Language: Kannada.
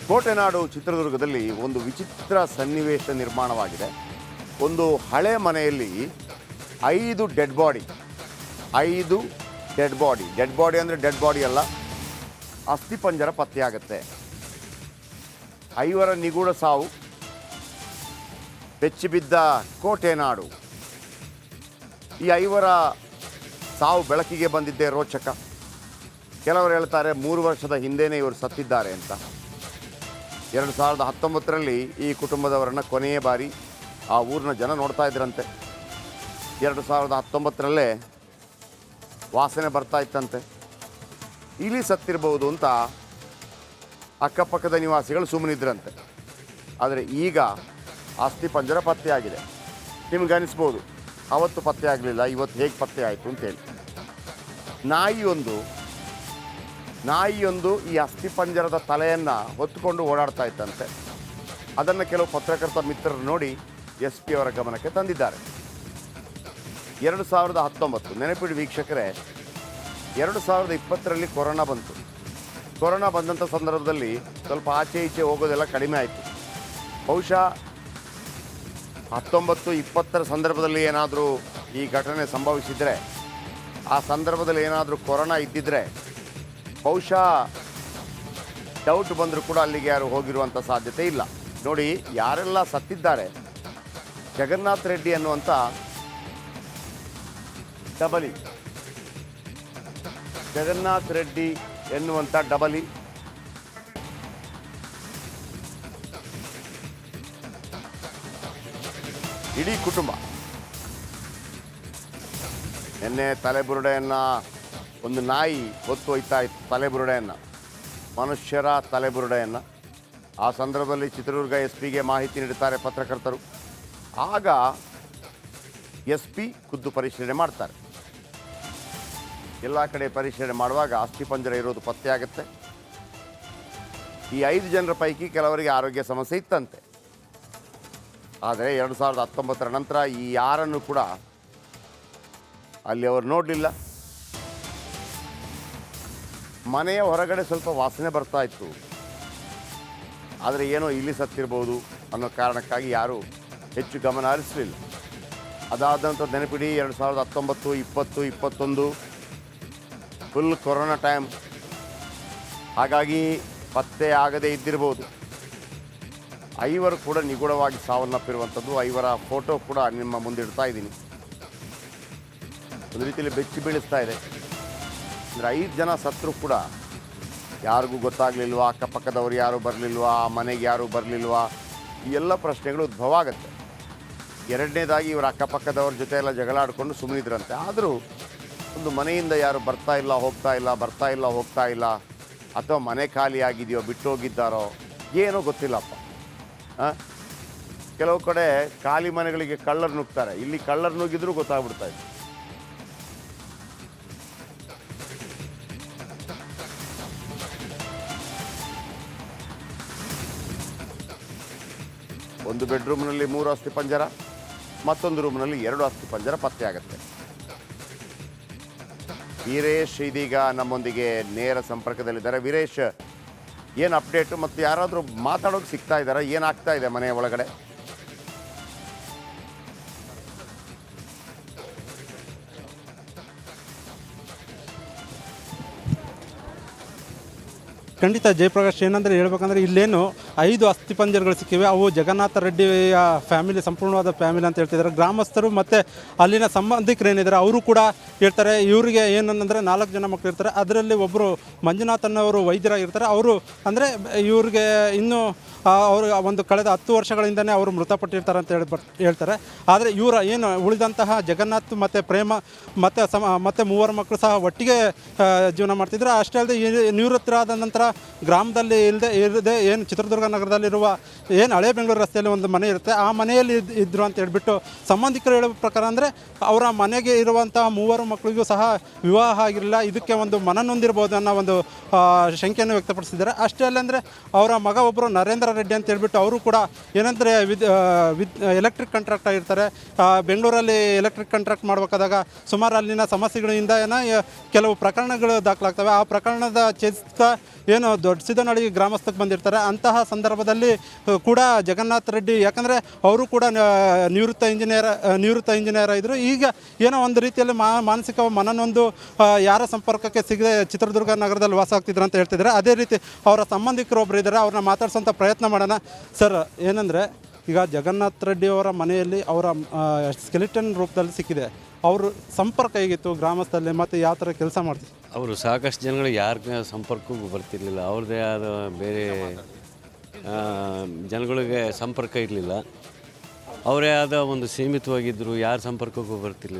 ಕೋಟೆನಾಡು ಚಿತ್ರದುರ್ಗದಲ್ಲಿ ಒಂದು ವಿಚಿತ್ರ ಸನ್ನಿವೇಶ ನಿರ್ಮಾಣವಾಗಿದೆ. ಒಂದು ಹಳೆ ಮನೆಯಲ್ಲಿ 5 ಡೆಡ್ ಬಾಡಿ ಅಂದರೆ ಡೆಡ್ ಬಾಡಿ ಅಲ್ಲ, ಅಸ್ಥಿಪಂಜರ ಪತ್ತೆಯಾಗುತ್ತೆ. 5 ನಿಗೂಢ ಸಾವು, ಬೆಚ್ಚಿಬಿದ್ದ ಕೋಟೆನಾಡು. ಈ 5 ಸಾವು ಬೆಳಕಿಗೆ ಬಂದಿದ್ದೇ ರೋಚಕ. ಕೆಲವರು ಹೇಳ್ತಾರೆ 3 ವರ್ಷದ ಹಿಂದೆಯೇ ಇವರು ಸತ್ತಿದ್ದಾರೆ ಅಂತ. 2019ರಲ್ಲಿ ಈ ಕುಟುಂಬದವರನ್ನು ಕೊನೆಯ ಬಾರಿ ಆ ಊರಿನ ಜನ ನೋಡ್ತಾ ಇದ್ರಂತೆ. 2019ರಲ್ಲೇ ವಾಸನೆ ಬರ್ತಾ ಇತ್ತಂತೆ. ಇಲಿ ಸತ್ತಿರಬಹುದು ಅಂತ ಅಕ್ಕಪಕ್ಕದ ನಿವಾಸಿಗಳು ಸುಮ್ಮನಿದ್ರಂತೆ. ಆದರೆ ಈಗ ಅಸ್ಥಿಪಂಜರ ಪತ್ತೆಯಾಗಿದೆ. ನಿಮ್ಗೆ ಅನಿಸ್ಬೋದು ಅವತ್ತು ಪತ್ತೆ ಆಗಲಿಲ್ಲ, ಇವತ್ತು ಹೇಗೆ ಪತ್ತೆ ಆಯಿತು ಅಂತೇಳಿ. ನಾಯಿಯೊಂದು ಈ ಅಸ್ಥಿಪಂಜರದ ತಲೆಯನ್ನು ಹೊತ್ತುಕೊಂಡು ಓಡಾಡ್ತಾ ಇತ್ತಂತೆ. ಅದನ್ನು ಕೆಲವು ಪತ್ರಕರ್ತ ಮಿತ್ರರು ನೋಡಿ SP ಅವರ ಗಮನಕ್ಕೆ ತಂದಿದ್ದಾರೆ. 2019 ನೆನಪಿಡಿ ವೀಕ್ಷಕರೇ, 2020ರಲ್ಲಿ ಕೊರೋನಾ ಬಂತು. ಕೊರೋನಾ ಬಂದಂಥ ಸಂದರ್ಭದಲ್ಲಿ ಸ್ವಲ್ಪ ಆಚೆ ಈಚೆ ಹೋಗೋದೆಲ್ಲ ಕಡಿಮೆ ಆಯಿತು. ಬಹುಶಃ 19-20ರ ಸಂದರ್ಭದಲ್ಲಿ ಏನಾದರೂ ಈ ಘಟನೆ ಸಂಭವಿಸಿದರೆ, ಆ ಸಂದರ್ಭದಲ್ಲಿ ಏನಾದರೂ ಕೊರೋನಾ ಇದ್ದಿದ್ದರೆ ಬಹುಶಃ ಡೌಟ್ ಬಂದರೂ ಕೂಡ ಅಲ್ಲಿಗೆ ಯಾರು ಹೋಗಿರುವಂಥ ಸಾಧ್ಯತೆ ಇಲ್ಲ. ನೋಡಿ ಯಾರೆಲ್ಲ ಸತ್ತಿದ್ದಾರೆ. ಜಗನ್ನಾಥ್ ರೆಡ್ಡಿ ಅನ್ನುವಂಥ ಡಬಲಿ, ಇಡೀ ಕುಟುಂಬ ನಿನ್ನೆ ತಲೆಬುರುಡೆಯನ್ನು ಒಂದು ನಾಯಿ ಹೊತ್ತು ಹೋಯ್ತಾ ಇತ್ತು. ತಲೆಬುರುಡೆಯನ್ನು, ಮನುಷ್ಯರ ತಲೆಬುರುಡೆಯನ್ನು. ಆ ಸಂದರ್ಭದಲ್ಲಿ ಚಿತ್ರದುರ್ಗ SP ಮಾಹಿತಿ ನೀಡುತ್ತಾರೆ ಪತ್ರಕರ್ತರು. ಆಗ SP ಖುದ್ದು ಪರಿಶೀಲನೆ ಮಾಡ್ತಾರೆ. ಎಲ್ಲ ಕಡೆ ಪರಿಶೀಲನೆ ಮಾಡುವಾಗ ಅಸ್ಥಿಪಂಜರ ಇರೋದು ಪತ್ತೆಯಾಗುತ್ತೆ. ಈ 5 ಜನರ ಪೈಕಿ ಕೆಲವರಿಗೆ ಆರೋಗ್ಯ ಸಮಸ್ಯೆ ಇತ್ತಂತೆ. ಆದರೆ 2019ರ ನಂತರ ಈ ಯಾರನ್ನು ಕೂಡ ಅಲ್ಲಿ ಅವರು ನೋಡಲಿಲ್ಲ. ಮನೆಯ ಹೊರಗಡೆ ಸ್ವಲ್ಪ ವಾಸನೆ ಬರ್ತಾ ಇತ್ತು. ಆದರೆ ಏನೋ ಇಲ್ಲಿ ಸತ್ತಿರ್ಬೋದು ಅನ್ನೋ ಕಾರಣಕ್ಕಾಗಿ ಯಾರೂ ಹೆಚ್ಚು ಗಮನ ಹರಿಸಲಿಲ್ಲ. ಅದಾದ ನಂತರ ನೆನಪಿಡಿ 2019, 20, 21 ಫುಲ್ ಕೊರೋನಾ ಟೈಮ್. ಹಾಗಾಗಿ ಪತ್ತೆ ಆಗದೇ ಇದ್ದಿರ್ಬೋದು. 5 ಕೂಡ ನಿಗೂಢವಾಗಿ ಸಾವನ್ನಪ್ಪಿರುವಂಥದ್ದು. 5 ಫೋಟೋ ಕೂಡ ನಿಮ್ಮ ಮುಂದೆ ಇಡ್ತಾ ಇದ್ದೀನಿ. ಒಂದು ರೀತಿಯಲ್ಲಿ ಬೆಚ್ಚಿ ಬೀಳಿಸ್ತಾ ಇದೆ. ಅಂದರೆ 5 ಜನ ಸತ್ತರೂ ಕೂಡ ಯಾರಿಗೂ ಗೊತ್ತಾಗಲಿಲ್ವಾ, ಅಕ್ಕಪಕ್ಕದವರು ಯಾರೂ ಬರಲಿಲ್ವಾ, ಆ ಮನೆಗೆ ಯಾರೂ ಬರಲಿಲ್ವಾ, ಈ ಎಲ್ಲ ಪ್ರಶ್ನೆಗಳು ಉದ್ಭವ ಆಗುತ್ತೆ. ಎರಡನೇದಾಗಿ ಇವರ ಅಕ್ಕಪಕ್ಕದವ್ರ ಜೊತೆ ಎಲ್ಲ ಜಗಳ ಆಡಿಕೊಂಡು ಸುಮ್ಮನಿದ್ರಂತೆ. ಆದರೂ ಒಂದು ಮನೆಯಿಂದ ಯಾರು ಬರ್ತಾ ಇಲ್ಲ ಹೋಗ್ತಾ ಇಲ್ಲ, ಅಥವಾ ಮನೆ ಖಾಲಿ ಆಗಿದೆಯೋ, ಬಿಟ್ಟು ಹೋಗಿದ್ದಾರೋ ಏನೋ ಗೊತ್ತಿಲ್ಲಪ್ಪ. ಕೆಲವು ಕಡೆ ಖಾಲಿ ಮನೆಗಳಿಗೆ ಕಳ್ಳರು ನುಗ್ತಾರೆ. ಇಲ್ಲಿ ಕಳ್ಳರು ನುಗ್ಗಿದ್ರೂ ಗೊತ್ತಾಗ್ಬಿಡ್ತಾ ಇತ್ತು. ಒಂದು ಬೆಡ್ರೂಮ್ನಲ್ಲಿ 3 ಅಸ್ಥಿಪಂಜರ, ಮತ್ತೊಂದು ರೂಮ್ನಲ್ಲಿ 2 ಅಸ್ಥಿಪಂಜರ ಪತ್ತೆಯಾಗುತ್ತೆ. ವೀರೇಶ್ ಇದೀಗ ನಮ್ಮೊಂದಿಗೆ ನೇರ ಸಂಪರ್ಕದಲ್ಲಿದ್ದಾರೆ. ವೀರೇಶ್, ಏನು ಅಪ್ಡೇಟು ಮತ್ತು ಯಾರಾದರೂ ಮಾತಾಡೋಕೆ ಸಿಗ್ತಾ ಇದ್ದಾರಾ? ಏನಾಗ್ತಾ ಇದೆ ಮನೆಯ ಒಳಗಡೆ? ಖಂಡಿತ ಜಯಪ್ರಕಾಶ್, ಏನಂದರೆ ಹೇಳ್ಬೇಕಂದ್ರೆ ಇಲ್ಲೇನು 5 ಅಸ್ಥಿಪಂಜರಗಳು ಸಿಕ್ಕಿವೆ. ಅವು ಜಗನ್ನಾಥ ರೆಡ್ಡಿಯ ಫ್ಯಾಮಿಲಿ, ಸಂಪೂರ್ಣವಾದ ಫ್ಯಾಮಿಲಿ ಅಂತ ಹೇಳ್ತಿದ್ದಾರೆ. ಗ್ರಾಮಸ್ಥರು ಮತ್ತು ಅಲ್ಲಿನ ಸಂಬಂಧಿಕರು ಏನಿದ್ದಾರೆ ಅವರು ಕೂಡ ಹೇಳ್ತಾರೆ. ಇವರಿಗೆ ಏನಂದರೆ 4 ಜನ ಮಕ್ಕಳು ಇರ್ತಾರೆ. ಅದರಲ್ಲಿ ಒಬ್ಬರು ಮಂಜುನಾಥನ್ನವರು ವೈದ್ಯರಾಗಿರ್ತಾರೆ. ಅವರು ಅಂದರೆ ಇವ್ರಿಗೆ ಇನ್ನೂ ಅವರು ಒಂದು ಕಳೆದ 10 ವರ್ಷಗಳಿಂದನೇ ಅವರು ಮೃತಪಟ್ಟಿರ್ತಾರೆ ಅಂತ ಹೇಳ್ತಾರೆ. ಆದರೆ ಇವರ ಏನು ಉಳಿದಂತಹ ಜಗನ್ನಾಥ್ ಮತ್ತು ಪ್ರೇಮ ಮತ್ತು 3 ಮಕ್ಕಳು ಸಹ ಒಟ್ಟಿಗೆ ಜೀವನ ಮಾಡ್ತಿದ್ರು. ಅಷ್ಟೇ ಅಲ್ಲದೆ ನಿವೃತ್ತರಾದ ನಂತರ ಗ್ರಾಮದಲ್ಲಿ ಇರದೆ ಏನು ಚಿತ್ರದುರ್ಗ ನಗರದಲ್ಲಿರುವ ಏನು ಹಳೆ ಬೆಂಗಳೂರು ರಸ್ತೆಯಲ್ಲಿ ಒಂದು ಮನೆ ಇರುತ್ತೆ, ಆ ಮನೆಯಲ್ಲಿ ಇದ್ದರು ಅಂತ ಹೇಳ್ಬಿಟ್ಟು ಸಂಬಂಧಿಕರು ಹೇಳೋ ಪ್ರಕಾರ ಅಂದರೆ ಅವರ ಮನೆಗೆ ಇರುವಂತಹ 3 ಮಕ್ಕಳಿಗೂ ಸಹ ವಿವಾಹ ಆಗಿರಲಿಲ್ಲ, ಇದಕ್ಕೆ ಒಂದು ಮನನೊಂದಿರ್ಬೋದು ಅನ್ನೋ ಒಂದು ಶಂಕೆಯನ್ನು ವ್ಯಕ್ತಪಡಿಸಿದ್ದಾರೆ. ಅಷ್ಟೇ ಅಲ್ಲಂದರೆ ಅವರ ಮಗ ಒಬ್ಬರು ನರೇಂದ್ರ ರೆಡ್ಡಿ ಅಂತ ಹೇಳ್ಬಿಟ್ಟು ಅವರು ಕೂಡ ಏನಂದರೆ ಎಲೆಕ್ಟ್ರಿಕ್ ಕಾಂಟ್ರಾಕ್ಟ್ ಆಗಿರ್ತಾರೆ. ಬೆಂಗಳೂರಲ್ಲಿ ಎಲೆಕ್ಟ್ರಿಕ್ ಕಾಂಟ್ರಾಕ್ಟ್ ಮಾಡಬೇಕಾದಾಗ ಸುಮಾರು ಅಲ್ಲಿನ ಸಮಸ್ಯೆಗಳಿಂದ ಕೆಲವು ಪ್ರಕರಣಗಳು ದಾಖಲಾಗ್ತವೆ. ಆ ಪ್ರಕರಣದ ಛೇದಿಸ್ತಾ ಏನು ದೊಡ್ಡ ಸಿದ್ದನಹಳ್ಳಿ ಗ್ರಾಮಸ್ಥಕ್ಕೆ ಬಂದಿರ್ತಾರೆ. ಅಂತಹ ಸಂದರ್ಭದಲ್ಲಿ ಕೂಡ ಜಗನ್ನಾಥ್ ರೆಡ್ಡಿ, ಯಾಕಂದರೆ ಅವರು ಕೂಡ ನಿವೃತ್ತ ಇಂಜಿನಿಯರ್ ಇದ್ದರು. ಈಗ ಏನೋ ಒಂದು ರೀತಿಯಲ್ಲಿ ಮಾನಸಿಕ ಮನನೊಂದು ಯಾರ ಸಂಪರ್ಕಕ್ಕೆ ಸಿಗದೆ ಚಿತ್ರದುರ್ಗ ನಗರದಲ್ಲಿ ವಾಸ ಆಗ್ತಿದ್ರು ಅಂತ ಹೇಳ್ತಿದ್ದಾರೆ. ಅದೇ ರೀತಿ ಅವರ ಸಂಬಂಧಿಕರು ಒಬ್ಬರು ಇದ್ದಾರೆ, ಅವ್ರನ್ನ ಮಾತಾಡ್ಸೋಂಥ ಪ್ರಯತ್ನ ಮಾಡೋಣ. ಸರ್, ಏನಂದರೆ ಈಗ ಜಗನ್ನಾಥ್ ರೆಡ್ಡಿ ಅವರ ಮನೆಯಲ್ಲಿ ಅವರ ಸ್ಕೆಲಿಟನ್ ರೂಪದಲ್ಲಿ ಸಿಕ್ಕಿದೆ. ಅವರು ಸಂಪರ್ಕ ಹೇಗಿತ್ತು ಗ್ರಾಮಸ್ಥರಲ್ಲಿ ಮತ್ತು ಯಾವ ಥರ ಕೆಲಸ ಮಾಡ್ತಿದ್ರು? ಅವರು ಸಾಕಷ್ಟು ಜನಗಳು ಯಾರ ಸಂಪರ್ಕಕ್ಕೂ ಬರ್ತಿರ್ಲಿಲ್ಲ. ಅವ್ರದ್ದೇ ಆದ ಬೇರೆ ಜನಗಳಿಗೆ ಸಂಪರ್ಕ ಇರಲಿಲ್ಲ. ಅವರೇ ಆದ ಒಂದು ಸೀಮಿತವಾಗಿದ್ದರು, ಯಾರ ಸಂಪರ್ಕಕ್ಕೂ ಬರ್ತಿರ್ಲಿಲ್ಲ.